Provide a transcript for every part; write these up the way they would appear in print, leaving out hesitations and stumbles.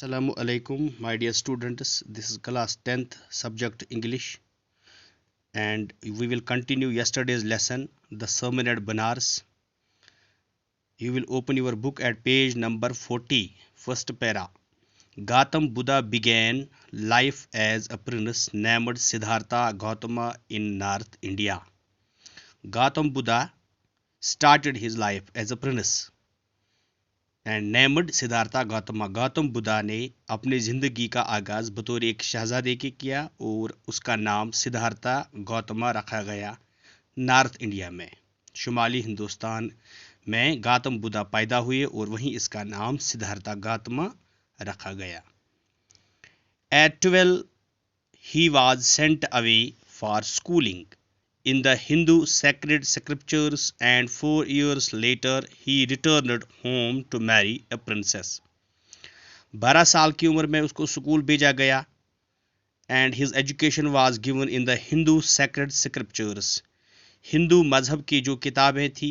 Assalamu alaikum, my dear students. This is class 10th subject English, and we will continue yesterday's lesson, the sermon at Banaras. You will open your book at page number 40, first para. Gautam Buddha began life as a prince named Siddhartha Gautama in North India. Gautam Buddha started his life as a prince and named Siddhartha Gautama. Gautam Buddha ने अपनी ज़िंदगी का आगाज़ बतौर एक शहज़ादे के किया और उसका नाम सिद्धार्था गौतमा रखा गया. नॉर्थ इंडिया में, शुमाली हिंदुस्तान में गौतम बुद्धा पैदा हुए और वहीं इसका नाम सिद्धार्था गौतमा रखा गया. At 12 he was sent away for schooling in the Hindu sacred scriptures, and 4 years later he returned home to marry a princess. 12 साल की उम्र में उसको स्कूल भेजा गया and his education was given in the Hindu sacred scriptures. Hindu मज़हब की जो किताबें थी,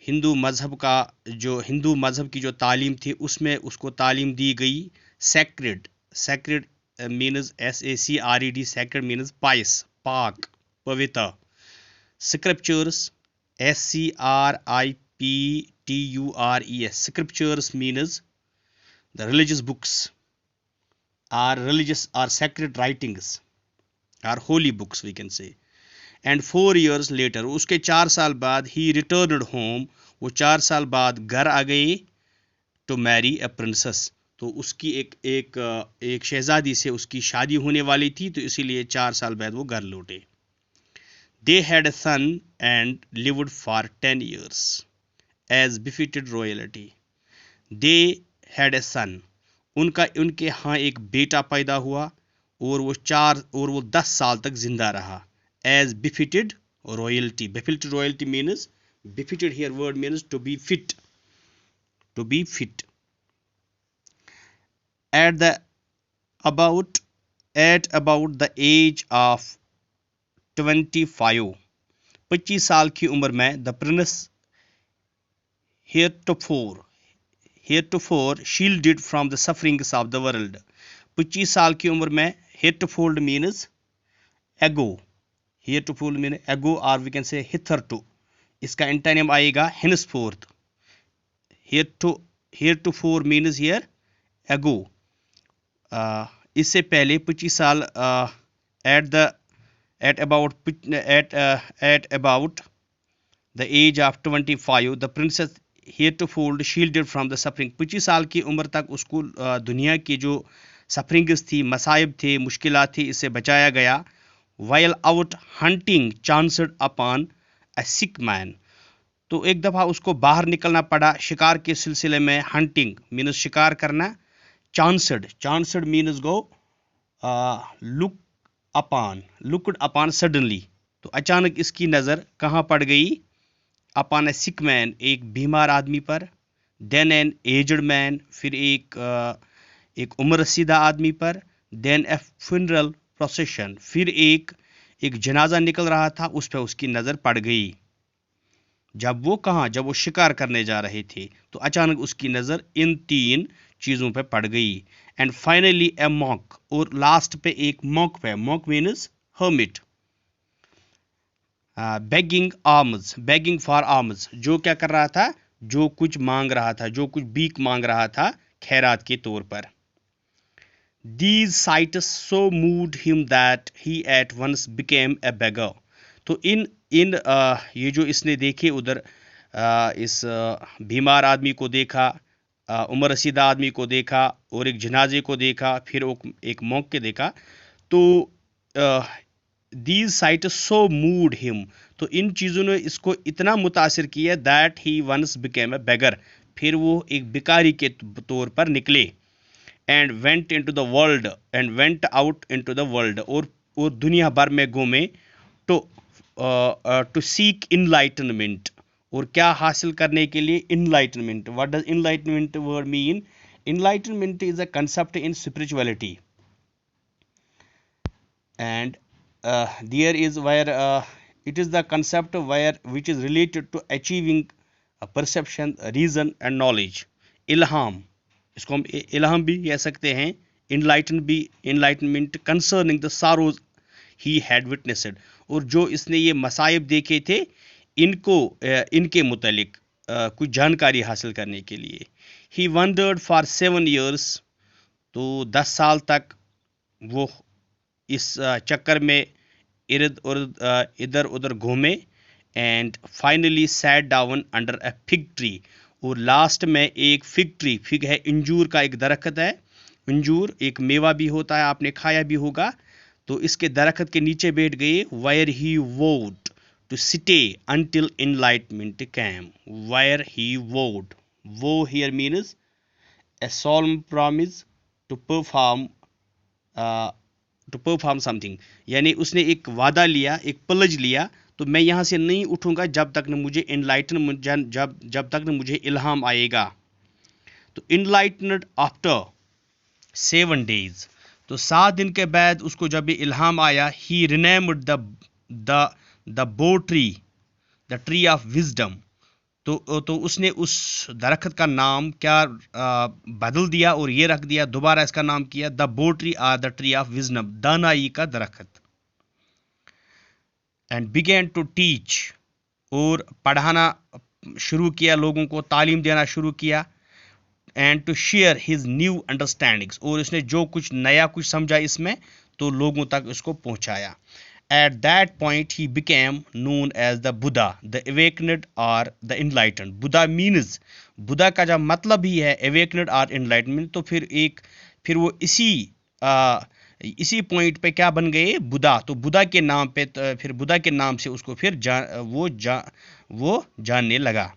हिंदू मज़हब की जो तालीम थी उसमें उसको तालीम दी गई. sacred means SACRED. sacred means pious, पाक, पवित्र. Scriptures, SCRIPTURES. Scriptures means the religious books, or sacred writings, or holy books we can say. And 4 years later, उसके 4 साल बाद he returned home. वो 4 साल बाद घर आ गए to marry a princess. तो उसकी एक शहजादी से उसकी शादी होने वाली थी, तो इसीलिए 4 साल बाद वो घर लौटे. They had a son and lived for 10 years as befitted royalty. They had a son. उनके यहाँ एक बेटा पैदा हुआ और वो 10 साल तक जिंदा रहा. As befitted royalty. Befitted royalty means, befitted here word means to be fit. To be fit. At about the age of 25 साल की उम्र में the prince heretofore shielded from the sufferings of the world. 25 साल की उम्र में heretofore means ago. Heretofore means ago, or we can say hitherto. इसका antonym आएगा henceforth. Heretofore means here ago. इससे पहले 25 साल at about the age of 25 the princess heretofore shielded from the suffering. 25 साल की उम्र तक उसको दुनिया की जो सफरिंग्स थी, मसाइब थे, मुश्किलात थी, इससे बचाया गया. while out hunting chanced upon a sick man. तो एक दफ़ा उसको बाहर निकलना पड़ा शिकार के सिलसिले में. hunting means शिकार करना. chanced means go looked upon suddenly. तो अचानक इसकी नज़र कहाँ पड़ गई? upon a sick man, एक बीमार आदमी पर. then an aged man, फिर एक उम्र रसीदा आदमी पर. then a funeral procession, फिर एक जनाजा निकल रहा था, उस पर उसकी नज़र पड़ गई. जब वो शिकार करने जा रहे थे, तो अचानक उसकी नज़र इन 3 चीज़ों पे पड़ गई. एंड फाइनली ए मॉक, और लास्ट पे एक मॉक पे. Mock means hermit. begging for alms, जो क्या कर रहा था? जो कुछ मांग रहा था, जो कुछ भीख मांग रहा था खैरात के तौर पर. These sights so moved him that he at once became a beggar. तो इन ये जो इसने देखे उधर, इस बीमार आदमी को देखा, उम्र रसीदा आदमी को देखा, और एक जनाजे को देखा, फिर एक मौक के देखा. तो these sights so moved him, तो इन चीज़ों ने इसको इतना मुतासिर किया that he once became a beggar, फिर वो एक भिखारी के तौर पर निकले. and went out into the world, और दुनिया भर में घूमे. to seek enlightenment, और क्या हासिल करने के लिए? enlightenment. what does enlightenment word mean? Enlightenment is a concept in spirituality, and there is where it is the concept which is related to achieving a perception, reason and knowledge. ilham, इसको हम इल्हाम भी कह सकते हैं, enlightenment concerning the sorrows he had witnessed, और जो इसने ये मसाइब देखे थे इनके मुतालिक कुछ जानकारी हासिल करने के लिए। ही वंडर्ड फॉर 7 years, तो 10 साल तक वो इस चक्कर में इधर उधर घूमे। And finally sat down under a fig tree, और लास्ट में एक फिग ट्री, फिग है इंजूर का एक दरख्त है, इंजूर एक मेवा भी होता है, आपने खाया भी होगा, तो इसके दरख्त के नीचे बैठ गए। Where he vowed to stay until enlightenment came, where he vowed, वो here means a solemn promise to perform something, यानी उसने एक वादा लिया, एक प्लज लिया, तो मैं यहाँ से नहीं उठूंगा जब तक न मुझे जब तक न मुझे इल्हाम आएगा। तो इनलाइटनड आफ्टर 7 days, तो 7 दिन के बाद उसको जब ये इल्हाम आया, ही रिनेम्बर्ड द बो tree, the tree of wisdom, तो उसने उस दरख्त का नाम क्या बदल दिया और ये रख दिया, दोबारा इसका नाम किया द बो ट्री और द ट्री ऑफ विजडम, दानाई का दरख्त। एंड बिगेन टू टीच, और पढ़ाना शुरू किया, लोगों को तालीम देना शुरू किया। And to share his new understandings, और उसने जो कुछ नया कुछ समझा इसमें तो लोगों तक उसको पहुंचाया। At that point he became known as the Buddha, the awakened or the enlightened. Buddha means, Buddha का जब मतलब ही है awakened or enlightenment, तो फिर वो इसी पॉइंट पे क्या बन गए, बुद्धा। तो बुद्धा के नाम पे, फिर बुद्धा के नाम से उसको फिर वो जानने लगा।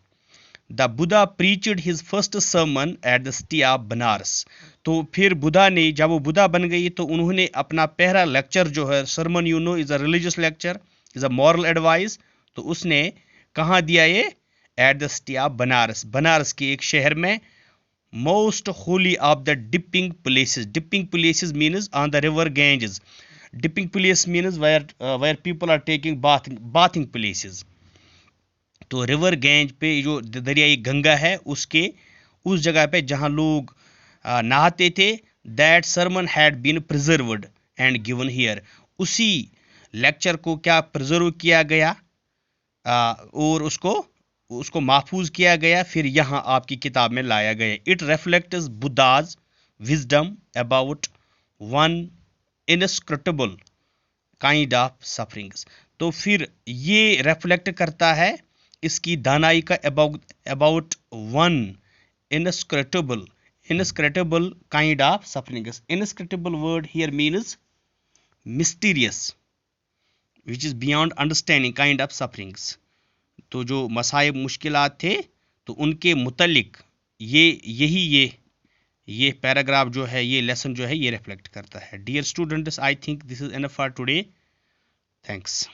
The Buddha preached his first sermon eight the city of Banaras, तो फिर बुद्धा ने, जब वो बुद्धा बन गई तो उन्होंने अपना पहला लेक्चर जो है, sermon you know is a religious lecture, is a moral advice, तो उसने कहाँ दिया ये, at the city of Banaras, Banaras के एक शहर में। Most holy of the dipping places means on the river Ganges, dipping place means where people are taking bathing places, तो रिवर गैंज पे जो दरियाई गंगा है उस जगह पे जहाँ लोग नहाते थे, that sermon had been preserved and given here, उसी लेक्चर को क्या प्रिजर्व किया गया और उसको महफूज किया गया, फिर यहाँ आपकी किताब में लाया गया। It reflects Buddha's wisdom about one inscrutable kind of sufferings, तो फिर ये रिफ्लेक्ट करता है इसकी दानाई का about one inscrutable kind of sufferings. Inscrutable word here means mysterious which is beyond understanding kind of sufferings, तो जो मसाइब मुश्किलात थे तो उनके मुतल्लिक ये पैराग्राफ जो है, ये लेसन जो है, ये रिफ्लेक्ट करता है। Dear students, I think this is enough for today, thanks.